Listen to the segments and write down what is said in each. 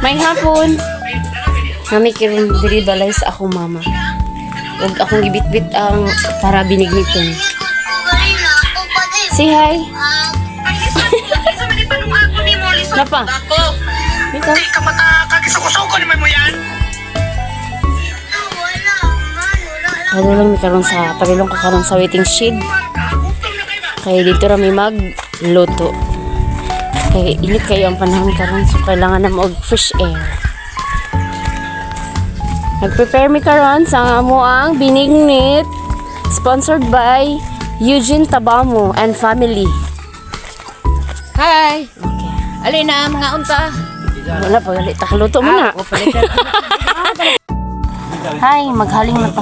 May hapon. Nami kiron diri balay sa ako mama. Ug akong gibitbit ang para binigniton. Say hi. Napa? Ito. Padulong ko karon sa waiting shed. Kaya dito rami magluto. Kaya init kayo ang panahon karon, so kailangan na mag fresh air. Nag-prepare mi karon sa amo ang binignit, sponsored by Eugene Tabamo and family. Hi! Okay. Alina, mga unta. Wala pa, galit. Takaluto mo na. Hi, maghaling na to.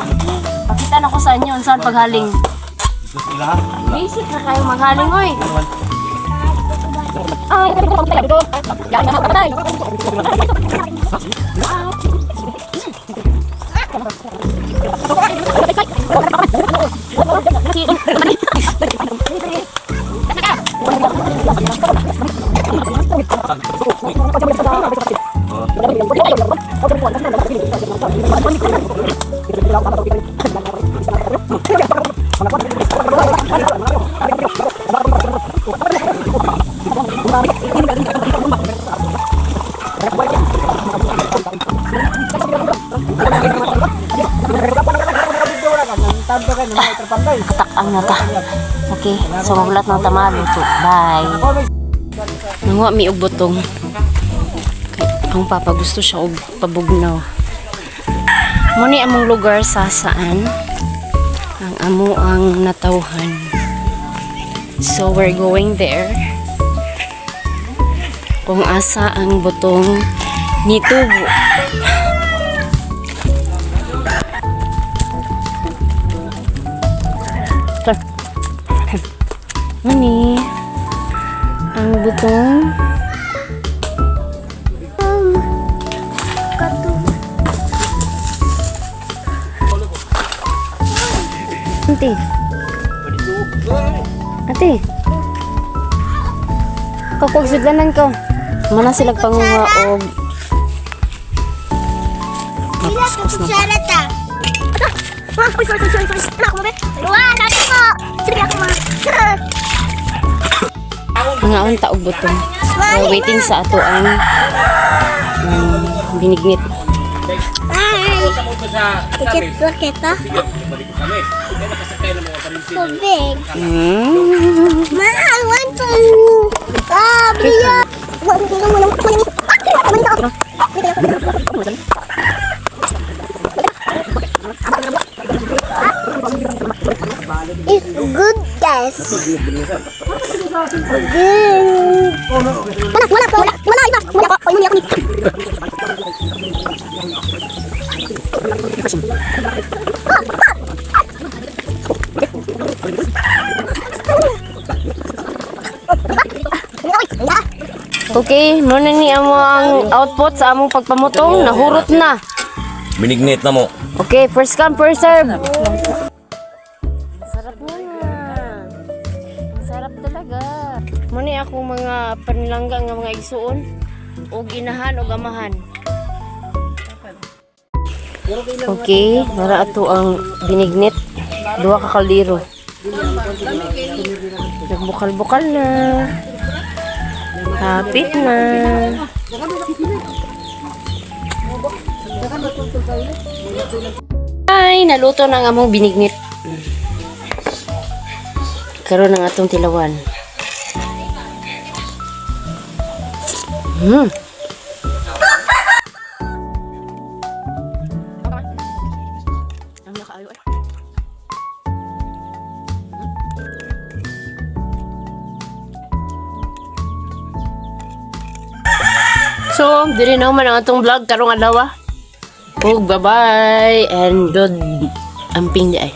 Pakita na ko sa inyo saan paghaling. Basic na kayo maghaling, oy. Ay, Tatak ang nata. Okay, so magulat ng tamalo to. Bye. Nanguha mi og butong. Ang papa gusto siya og pabugnaw. Muni among lugar sa saan ang amo ang natawhan. So we're going there. Kung asa ang butong nitubo. Mani ang butong Ate. Ate. Kapag sudlanan ko. Mana sila panguha og mapuskus na. Mga unta og butong. We're waiting sa ato ang binignit. Ticket ah. So big. Ma, I want to. Bria. It's good, guys. Good. Okay, muna ni amo ang output sa among pagpamutong. Nahurot na. Binignit na mo. Okay, first come, first serve. Sarap na. Ang sarap talaga. Muna akong mga panilangga nga mga igsuon. O ginahan o gamahan. Okay, nara ato ang binignit. 2 ka kaldero. Nagbukal-bukal na. Kapit na. Ay, naluto na ang among binignit. Karon ng atong tilawan. So, diri na man ang atong vlog karong adlaw. Bye-bye and good amping di ay.